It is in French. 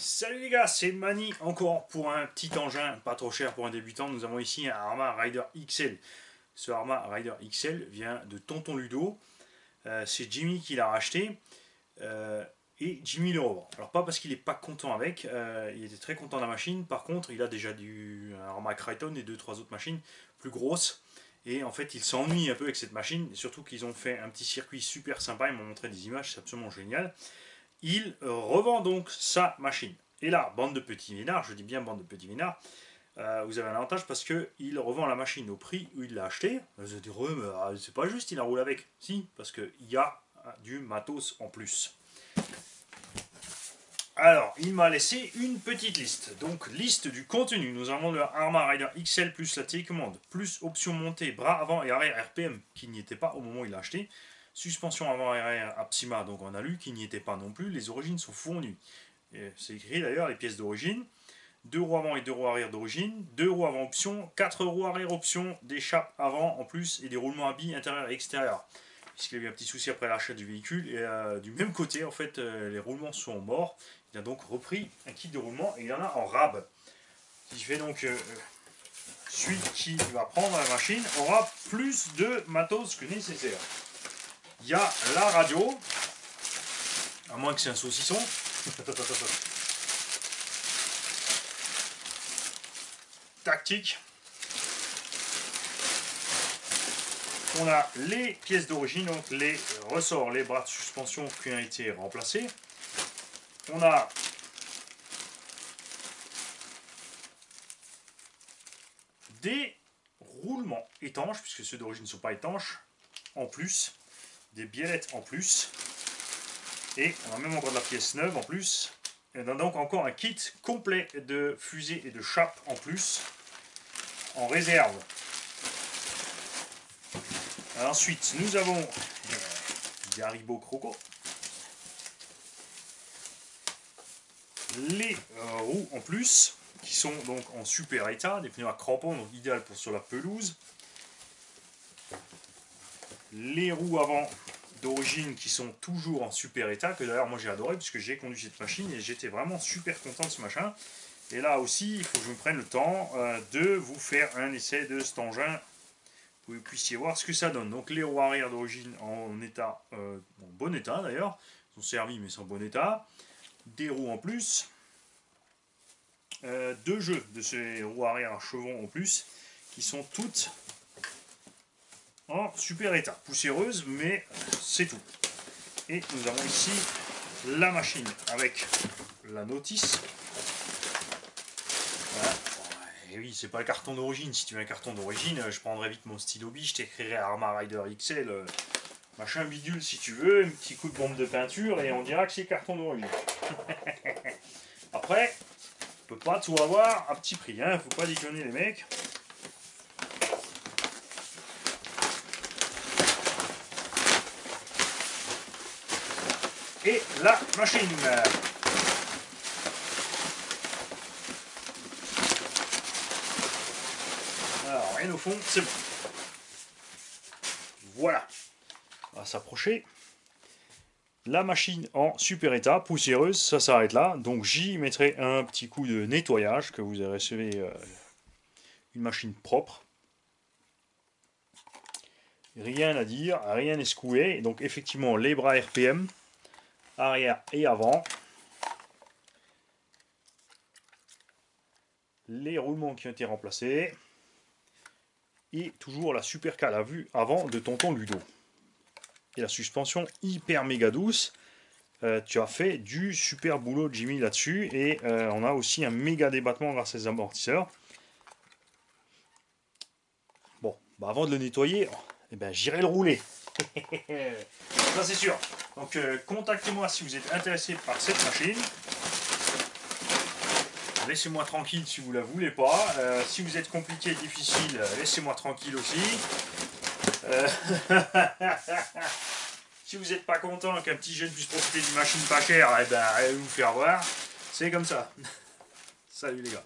Salut les gars, c'est Mani encore pour un petit engin pas trop cher pour un débutant. Nous avons ici un Arma Rider XL. Ce Arma Rider XL vient de Tonton Ludo. C'est Jimmy qui l'a racheté et Jimmy le revend. Alors pas parce qu'il n'est pas content avec, il était très content de la machine. Par contre, il a déjà un Arma Crichton et 2-3 autres machines plus grosses. Et en fait, il s'ennuie un peu avec cette machine. Surtout qu'ils ont fait un petit circuit super sympa. Ils m'ont montré des images, c'est absolument génial. Il revend donc sa machine. Et là, bande de petits minards, je dis bien bande de petits minards, vous avez un avantage parce qu'il revend la machine au prix où il l'a acheté. Vous allez dire, mais c'est pas juste, il enroule avec. Si, parce qu'il y a du matos en plus. Alors, il m'a laissé une petite liste. Donc, liste du contenu. Nous avons le Arma Rider XL plus la télécommande, plus option montée, bras avant et arrière RPM, qui n'y était pas au moment où il l'a acheté. Suspension avant et arrière Apsima, donc en alu, qui n'y était pas non plus. Les origines sont fournies. C'est écrit d'ailleurs, les pièces d'origine. 2 roues avant et 2 roues arrière d'origine. 2 roues avant option, 4 roues arrière option, des chapes avant en plus et des roulements à billes intérieur et extérieur. Puisqu'il y a eu un petit souci après l'achat du véhicule. Et du même côté, en fait, les roulements sont morts. Il a donc repris un kit de roulement et il y en a en rab. Ce qui fait donc celui qui va prendre la machine aura plus de matos que nécessaire. Il y a la radio, à moins que c'est un saucisson. Tactique. On a les pièces d'origine, donc les ressorts, les bras de suspension qui ont été remplacés. On a des roulements étanches, puisque ceux d'origine ne sont pas étanches, en plus, des biellettes en plus, et on a même encore de la pièce neuve en plus. Et on a donc encore un kit complet de fusées et de chapes en plus, en réserve. Alors ensuite, nous avons des Haribo Croco, les roues en plus, qui sont donc en super état, des pneus à crampons, donc idéal pour sur la pelouse. Les roues avant d'origine qui sont toujours en super état, que d'ailleurs moi j'ai adoré puisque j'ai conduit cette machine et j'étais vraiment super content de ce machin. Et là aussi, il faut que je me prenne le temps de vous faire un essai de cet engin pour que vous puissiez voir ce que ça donne. Donc les roues arrière d'origine en état, en bon état d'ailleurs, sont servies mais sont en bon état. Des roues en plus, 2 jeux de ces roues arrière à chevron en plus, qui sont toutes en super état, poussiéreuse, mais c'est tout. Et nous avons ici la machine avec la notice. Voilà. Et oui, c'est pas le carton d'origine. Si tu veux un carton d'origine, je prendrais vite mon stylo bille, je t'écrirais Arma Rider XL, machin bidule si tu veux, un petit coup de bombe de peinture et on dira que c'est carton d'origine. Après, on peut pas tout avoir à petit prix, hein, faut pas déconner les mecs. Et la machine. Alors, rien au fond, c'est bon. Voilà. On va s'approcher. La machine en super état, poussiéreuse, ça s'arrête là. Donc j'y mettrai un petit coup de nettoyage, que vous recevez une machine propre. Rien à dire, rien n'est secoué. Donc effectivement, les bras RPM, arrière et avant. Les roulements qui ont été remplacés. Et toujours la super cale à vue avant de Tonton Ludo. Et la suspension hyper méga douce. Tu as fait du super boulot Jimmy là-dessus. Et on a aussi un méga débattement grâce à ces amortisseurs. Bon, bah avant de le nettoyer, eh ben, j'irai le rouler. Ça c'est sûr. Donc contactez-moi si vous êtes intéressé par cette machine. Laissez-moi tranquille si vous la voulez pas. Si vous êtes compliqué et difficile, laissez-moi tranquille aussi. Si vous n'êtes pas content qu'un petit jeune puisse profiter d'une machine pas chère, eh ben, allez vous faire voir. C'est comme ça. Salut les gars.